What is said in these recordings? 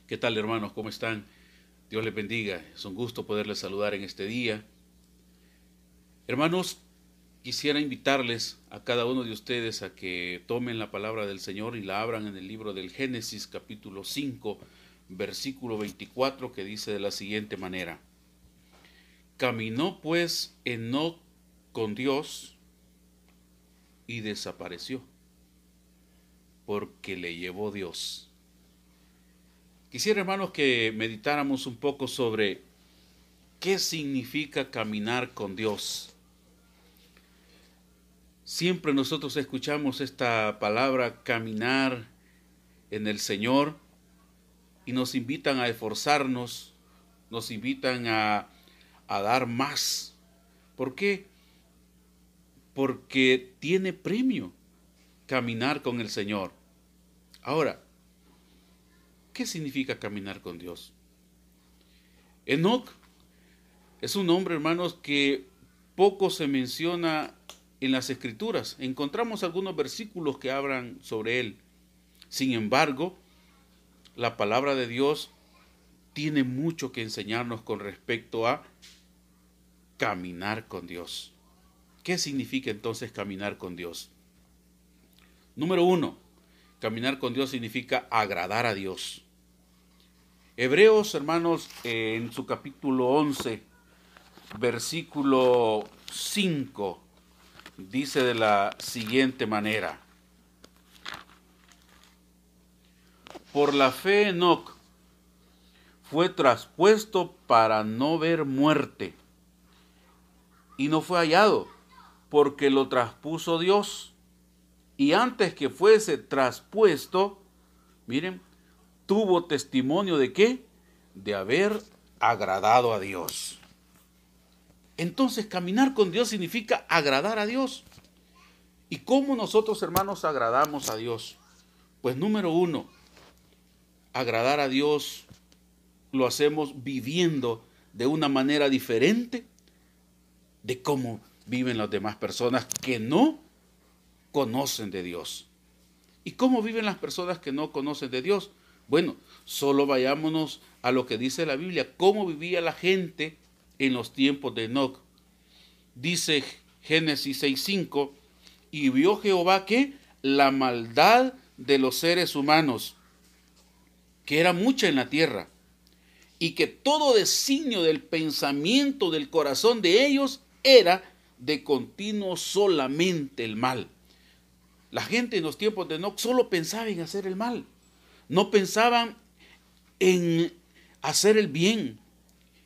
¿Qué tal, hermanos? ¿Cómo están? Dios les bendiga. Es un gusto poderles saludar en este día. Hermanos, quisiera invitarles a cada uno de ustedes a que tomen la palabra del Señor y la abran en el libro del Génesis, capítulo 5, versículo 24, que dice de la siguiente manera: Caminó pues Enoc con Dios y desapareció, porque le llevó Dios. Quisiera, hermanos, que meditáramos un poco sobre qué significa caminar con Dios. Siempre nosotros escuchamos esta palabra caminar en el Señor y nos invitan a esforzarnos, nos invitan a dar más. ¿Por qué? Porque tiene premio caminar con el Señor. Ahora, ¿qué significa caminar con Dios? Enoc es un nombre, hermanos, que poco se menciona en las Escrituras. Encontramos algunos versículos que hablan sobre él. Sin embargo, la palabra de Dios tiene mucho que enseñarnos con respecto a caminar con Dios. ¿Qué significa entonces caminar con Dios? Número 1, caminar con Dios significa agradar a Dios. Hebreos, hermanos, en su capítulo 11, versículo 5, dice de la siguiente manera: Por la fe Enoc fue traspuesto para no ver muerte, y no fue hallado, porque lo traspuso Dios. Y antes que fuese traspuesto, miren, tuvo testimonio de ¿qué? De haber agradado a Dios. Entonces, caminar con Dios significa agradar a Dios. ¿Y cómo nosotros, hermanos, agradamos a Dios? Pues número 1, agradar a Dios lo hacemos viviendo de una manera diferente de cómo viven las demás personas que no conocen de Dios. ¿Y cómo viven las personas que no conocen de Dios? Bueno, solo vayámonos a lo que dice la Biblia, cómo vivía la gente en los tiempos de Enoc. Dice Génesis 6:5, y vio Jehová que la maldad de los seres humanos, que era mucha en la tierra, y que todo designio del pensamiento del corazón de ellos era de continuo solamente el mal. La gente en los tiempos de Enoc solo pensaba en hacer el mal, no pensaban en hacer el bien.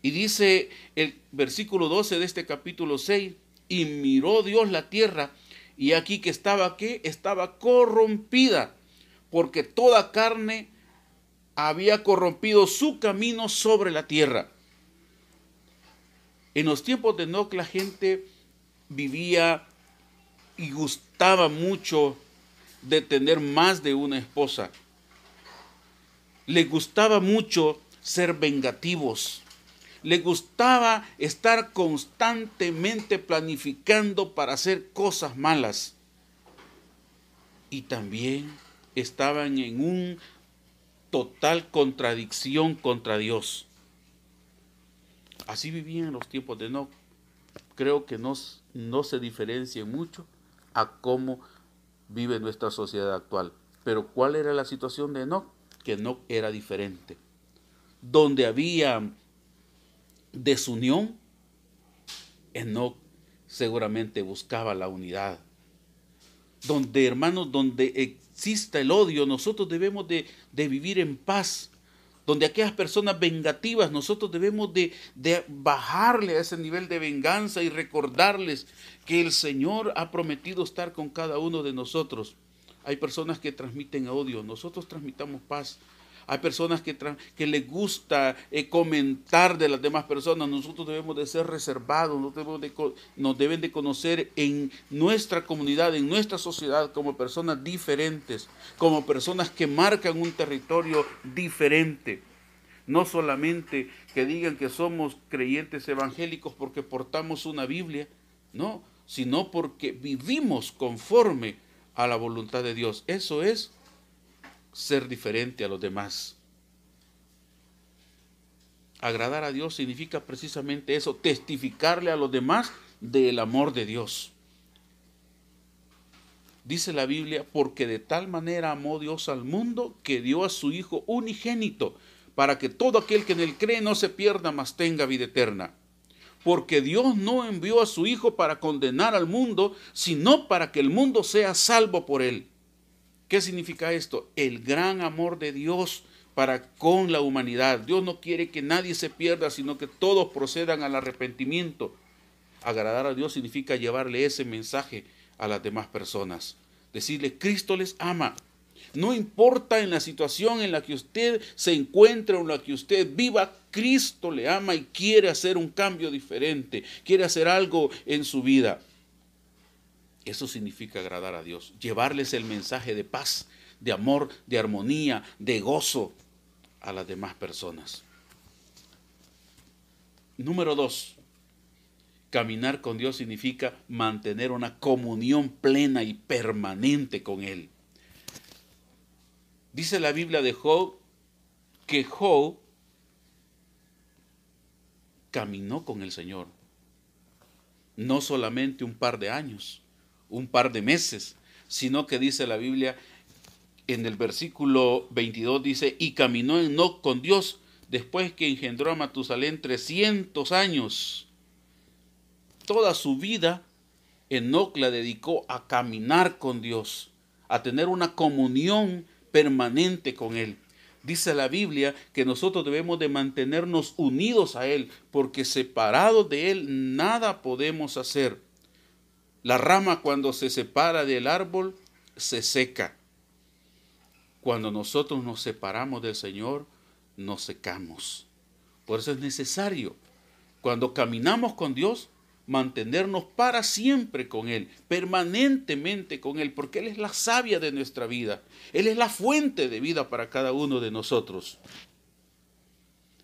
Y dice el versículo 12 de este capítulo 6, y miró Dios la tierra, y aquí que estaba, ¿qué? Estaba corrompida, porque toda carne había corrompido su camino sobre la tierra. En los tiempos de Enoc la gente vivía y gustaba mucho de tener más de una esposa. Le gustaba mucho ser vengativos. Le gustaba estar constantemente planificando para hacer cosas malas. Y también estaban en una total contradicción contra Dios. Así vivían en los tiempos de Enoc. Creo que no se diferencia mucho a cómo vive nuestra sociedad actual. Pero ¿cuál era la situación de Enoc? Que Enoc era diferente. Donde había desunión, Enoc seguramente buscaba la unidad. Donde, hermanos, donde exista el odio, nosotros debemos de vivir en paz. Donde aquellas personas vengativas, nosotros debemos de bajarle a ese nivel de venganza y recordarles que el Señor ha prometido estar con cada uno de nosotros. Hay personas que transmiten odio, nosotros transmitamos paz. Hay personas que les gusta comentar de las demás personas. Nosotros debemos de ser reservados, nos deben de conocer en nuestra comunidad, en nuestra sociedad, como personas diferentes, como personas que marcan un territorio diferente. No solamente que digan que somos creyentes evangélicos porque portamos una Biblia, no, sino porque vivimos conforme a la voluntad de Dios. Eso es ser diferente a los demás. Agradar a Dios significa precisamente eso, testificarle a los demás del amor de Dios. Dice la Biblia, porque de tal manera amó Dios al mundo que dio a su Hijo unigénito, para que todo aquel que en él cree no se pierda, mas tenga vida eterna. Porque Dios no envió a su Hijo para condenar al mundo, sino para que el mundo sea salvo por él. ¿Qué significa esto? El gran amor de Dios para con la humanidad. Dios no quiere que nadie se pierda, sino que todos procedan al arrepentimiento. Agradar a Dios significa llevarle ese mensaje a las demás personas. Decirle, Cristo les ama. No importa en la situación en la que usted se encuentre o en la que usted viva, Cristo le ama y quiere hacer un cambio diferente, quiere hacer algo en su vida. Eso significa agradar a Dios, llevarles el mensaje de paz, de amor, de armonía, de gozo a las demás personas. Número 2. Caminar con Dios significa mantener una comunión plena y permanente con Él. Dice la Biblia de Job que Job caminó con el Señor. No solamente un par de años, un par de meses, sino que dice la Biblia en el versículo 22, dice, y caminó Enoc con Dios después que engendró a Matusalén 300 años. Toda su vida Enoc la dedicó a caminar con Dios, a tener una comunión permanente con Él. Dice la Biblia que nosotros debemos de mantenernos unidos a Él, porque separados de Él nada podemos hacer. La rama cuando se separa del árbol se seca. Cuando nosotros nos separamos del Señor, nos secamos. Por eso es necesario, cuando caminamos con Dios, mantenernos para siempre con Él, permanentemente con Él, porque Él es la savia de nuestra vida. Él es la fuente de vida para cada uno de nosotros.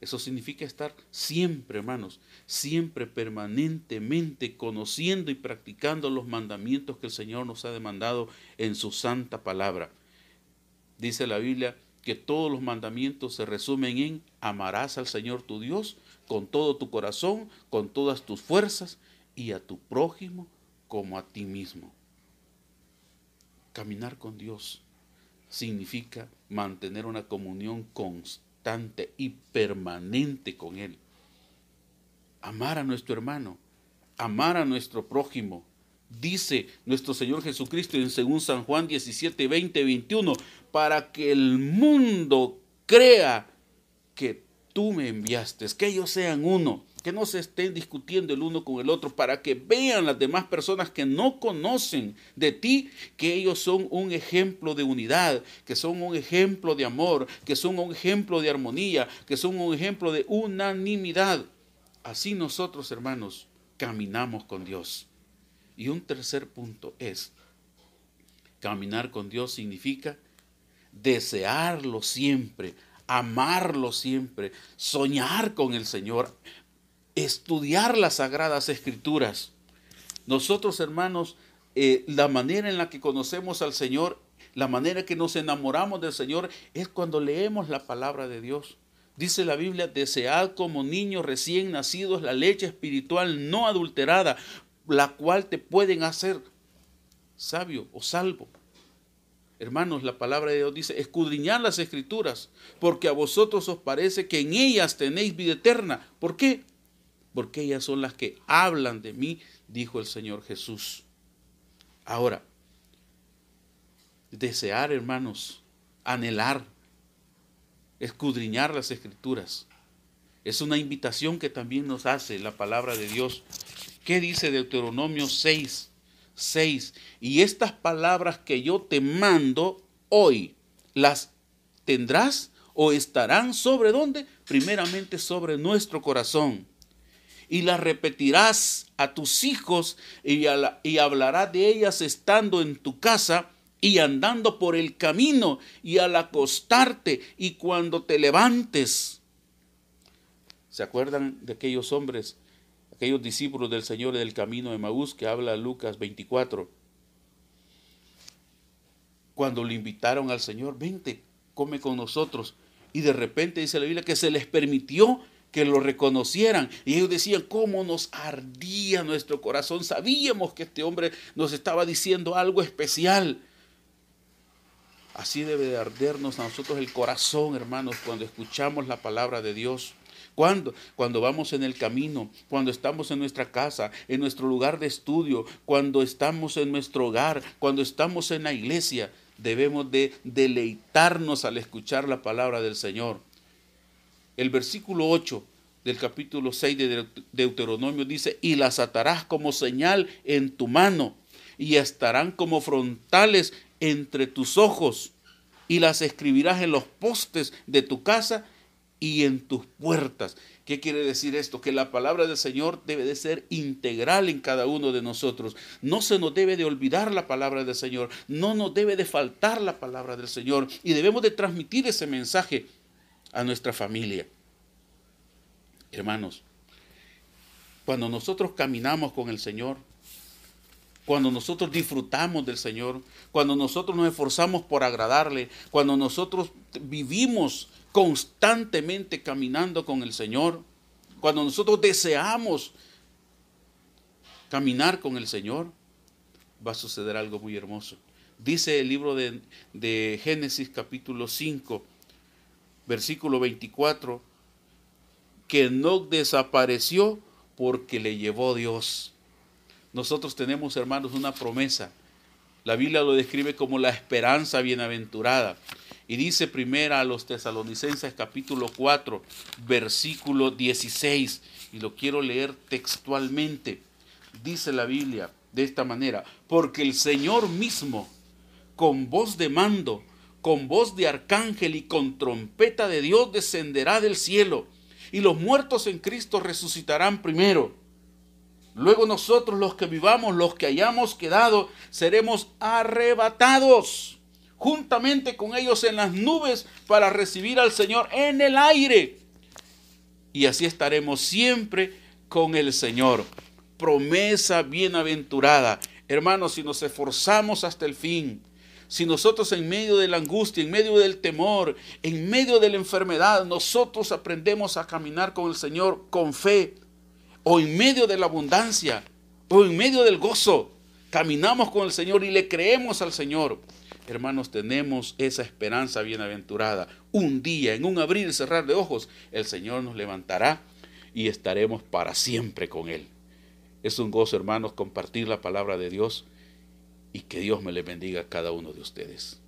Eso significa estar siempre, hermanos, siempre permanentemente conociendo y practicando los mandamientos que el Señor nos ha demandado en su santa palabra. Dice la Biblia que todos los mandamientos se resumen en amarás al Señor tu Dios con todo tu corazón, con todas tus fuerzas y a tu prójimo como a ti mismo. Caminar con Dios significa mantener una comunión constante y permanente con Él. Amar a nuestro hermano, amar a nuestro prójimo. Dice nuestro Señor Jesucristo en 2 San Juan 17, 20, 21, para que el mundo crea que tú me enviaste, que ellos sean uno, que no se estén discutiendo el uno con el otro, para que vean las demás personas que no conocen de ti, que ellos son un ejemplo de unidad, que son un ejemplo de amor, que son un ejemplo de armonía, que son un ejemplo de unanimidad. Así nosotros, hermanos, caminamos con Dios. Y un tercer punto es, caminar con Dios significa desearlo siempre, amarlo siempre, soñar con el Señor, estudiar las Sagradas Escrituras. Nosotros, hermanos, la manera en la que conocemos al Señor, la manera que nos enamoramos del Señor es cuando leemos la palabra de Dios. Dice la Biblia, desead como niños recién nacidos la leche espiritual no adulterada, la cual te pueden hacer sabio o salvo. Hermanos, la palabra de Dios dice, escudriñad las Escrituras, porque a vosotros os parece que en ellas tenéis vida eterna. ¿Por qué? Porque ellas son las que hablan de mí, dijo el Señor Jesús. Ahora, desear, hermanos, anhelar, escudriñar las Escrituras, es una invitación que también nos hace la palabra de Dios. ¿Qué dice Deuteronomio 6? Y estas palabras que yo te mando hoy, ¿las tendrás o estarán sobre dónde? Primeramente sobre nuestro corazón. Y las repetirás a tus hijos y hablarás de ellas estando en tu casa y andando por el camino y al acostarte y cuando te levantes. ¿Se acuerdan de aquellos hombres, aquellos discípulos del Señor del camino de Emaús que habla Lucas 24? Cuando le invitaron al Señor, vente, come con nosotros. Y de repente dice la Biblia que se les permitió que lo reconocieran. Y ellos decían, cómo nos ardía nuestro corazón. Sabíamos que este hombre nos estaba diciendo algo especial. Así debe de ardernos a nosotros el corazón, hermanos, cuando escuchamos la palabra de Dios. Cuando vamos en el camino, cuando estamos en nuestra casa, en nuestro lugar de estudio, cuando estamos en nuestro hogar, cuando estamos en la iglesia, debemos de deleitarnos al escuchar la palabra del Señor. El versículo 8 del capítulo 6 de Deuteronomio dice, y las atarás como señal en tu mano, y estarán como frontales entre tus ojos, y las escribirás en los postes de tu casa y en tus puertas. ¿Qué quiere decir esto? Que la palabra del Señor debe de ser integral en cada uno de nosotros. No se nos debe de olvidar la palabra del Señor. No nos debe de faltar la palabra del Señor. Y debemos de transmitir ese mensaje a nuestra familia. Hermanos, cuando nosotros caminamos con el Señor, cuando nosotros disfrutamos del Señor, cuando nosotros nos esforzamos por agradarle, cuando nosotros vivimos constantemente caminando con el Señor, cuando nosotros deseamos caminar con el Señor, va a suceder algo muy hermoso. Dice el libro de Génesis capítulo 5, versículo 24, que Enoc desapareció porque le llevó Dios. Nosotros tenemos, hermanos, una promesa. La Biblia lo describe como la esperanza bienaventurada. Y dice primera a los Tesalonicenses capítulo 4, versículo 16. Y lo quiero leer textualmente. Dice la Biblia de esta manera: porque el Señor mismo, con voz de mando, con voz de arcángel y con trompeta de Dios, descenderá del cielo. Y los muertos en Cristo resucitarán primero. Luego nosotros, los que vivamos, los que hayamos quedado, seremos arrebatados juntamente con ellos en las nubes para recibir al Señor en el aire. Y así estaremos siempre con el Señor. Promesa bienaventurada. Hermanos, si nos esforzamos hasta el fin, si nosotros en medio de la angustia, en medio del temor, en medio de la enfermedad, nosotros aprendemos a caminar con el Señor con fe, o en medio de la abundancia, o en medio del gozo, caminamos con el Señor y le creemos al Señor. Hermanos, tenemos esa esperanza bienaventurada. Un día, en un abrir y cerrar de ojos, el Señor nos levantará y estaremos para siempre con Él. Es un gozo, hermanos, compartir la palabra de Dios, y que Dios me le bendiga a cada uno de ustedes.